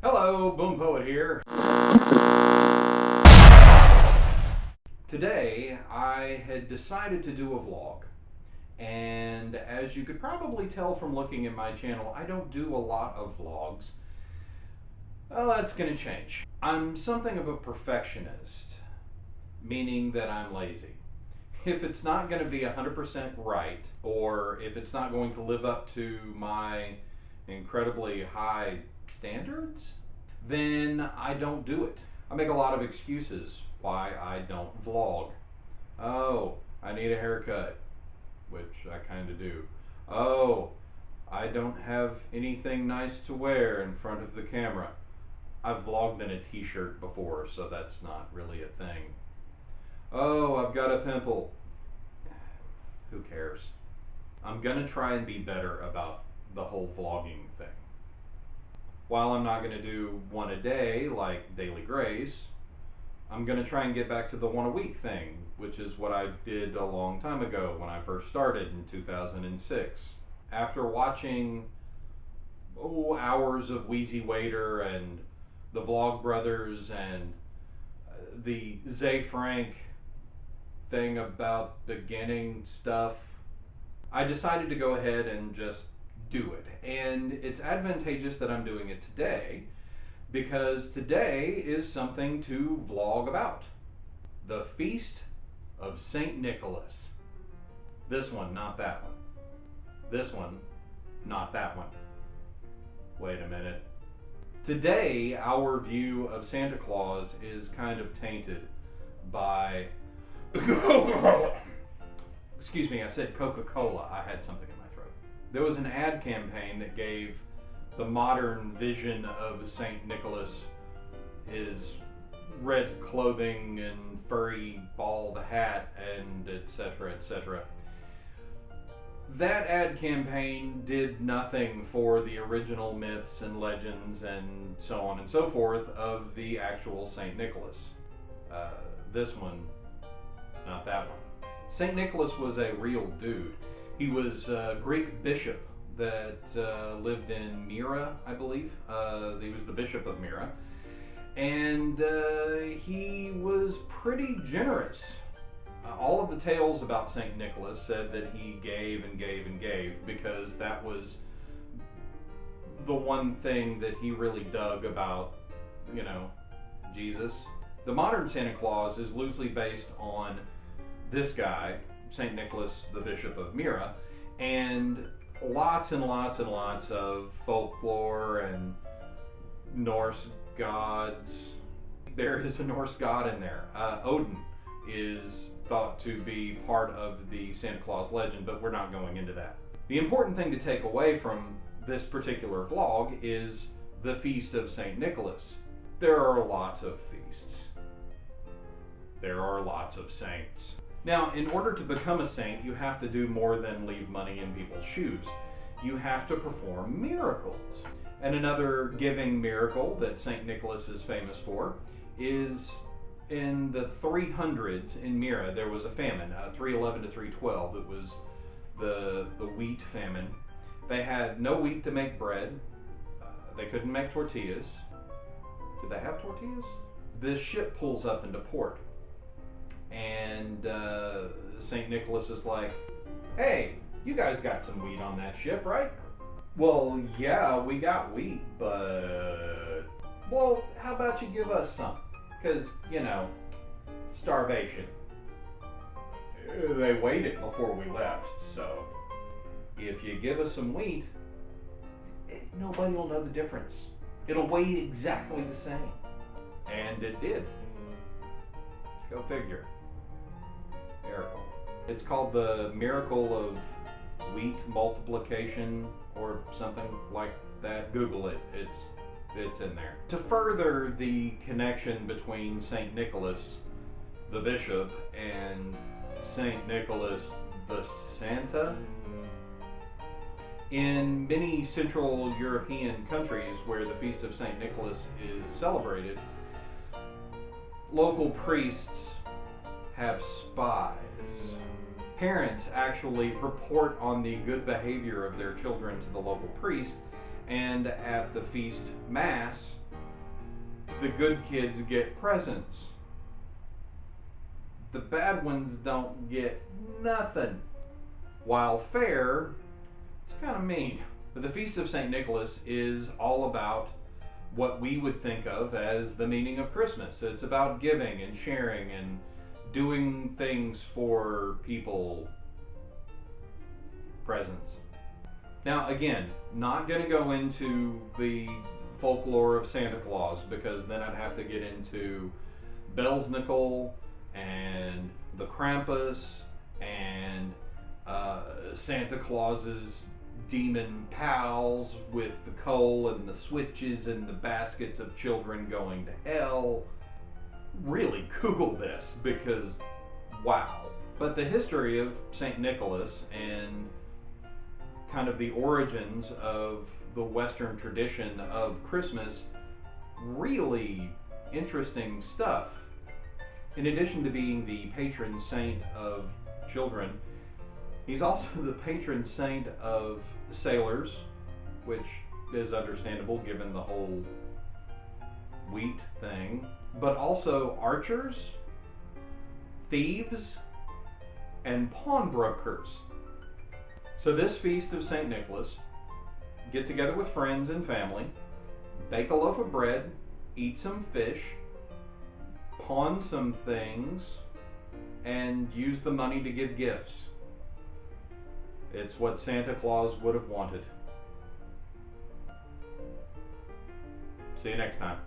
Hello, Boompoet here. Today, I had decided to do a vlog. And as you could probably tell from looking at my channel, I don't do a lot of vlogs. Well, that's going to change. I'm something of a perfectionist, meaning that I'm lazy. If it's not going to be 100% right, or if it's not going to live up to my incredibly high standards, then I don't do it. I make a lot of excuses why I don't vlog. Oh, I need a haircut, which I kind of do. Oh, I don't have anything nice to wear in front of the camera. I've vlogged in a t-shirt before, so that's not really a thing. Oh, I've got a pimple. Who cares? I'm gonna try and be better about the whole vlogging thing. While I'm not going to do one a day like Daily Grace, I'm going to try and get back to the one a week thing, which is what I did a long time ago when I first started in 2006. After watching hours of Wheezy Waiter and the Vlog Brothers and the Zay Frank thing about beginning stuff, I decided to go ahead and just do it. And it's advantageous that I'm doing it today because today is something to vlog about. The Feast of Saint Nicholas. This one, not that one. This one, not that one. Wait a minute. Today, our view of Santa Claus is kind of tainted by... Excuse me, I said Coca-Cola. I had something in my throat. There was an ad campaign that gave the modern vision of Saint Nicholas, his red clothing and furry bald hat and etc., etc. That ad campaign did nothing for the original myths and legends and so on and so forth of the actual Saint Nicholas. This one, not that one. Saint Nicholas was a real dude. He was a Greek bishop that lived in Myra, I believe. He was the bishop of Myra. And he was pretty generous. All of the tales about Saint Nicholas said that he gave and gave and gave because that was the one thing that he really dug about, Jesus. The modern Santa Claus is loosely based on this guy, Saint Nicholas, the bishop of Myra, and lots and lots and lots of folklore and Norse gods. There is a Norse god in there. Odin is thought to be part of the Santa Claus legend, but we're not going into that. The important thing to take away from this particular vlog is the Feast of Saint Nicholas. There are lots of feasts. There are lots of saints. Now, in order to become a saint, you have to do more than leave money in people's shoes. You have to perform miracles. And another giving miracle that Saint Nicholas is famous for is in the 300s in Myra. There was a famine, 311 to 312. It was the wheat famine. They had no wheat to make bread. They couldn't make tortillas. Did they have tortillas? This ship pulls up into port. And St. Nicholas is like, hey, you guys got some wheat on that ship, right? Well, yeah, we got wheat, but... Well, how about you give us some? Because, starvation. They waited before we left, so... If you give us some wheat, nobody will know the difference. It'll weigh exactly the same. And it did. Go figure. Miracle. It's called the miracle of wheat multiplication or something like that. Google it. It's in there. To further the connection between Saint Nicholas, the bishop, and Saint Nicholas, the Santa, in many Central European countries where the Feast of Saint Nicholas is celebrated, local priests have spies. Parents actually report on the good behavior of their children to the local priest, and at the feast mass, the good kids get presents. The bad ones don't get nothing. While fair, it's kind of mean. The Feast of Saint Nicholas is all about what we would think of as the meaning of Christmas. It's about giving and sharing and doing things for people. Presents. Now again, not going to go into the folklore of Santa Claus, because then I'd have to get into Belsnickel and the Krampus and Santa Claus's demon pals with the coal and the switches and the baskets of children going to hell. Really Google this, because wow. But the history of Saint Nicholas and kind of the origins of the Western tradition of Christmas, really interesting stuff. In addition to being the patron saint of children, he's also the patron saint of sailors, which is understandable given the whole wheat thing, but also archers, thieves, and pawnbrokers. So this Feast of Saint Nicholas, get together with friends and family, bake a loaf of bread, eat some fish, pawn some things, and use the money to give gifts. It's what Santa Claus would have wanted. See you next time.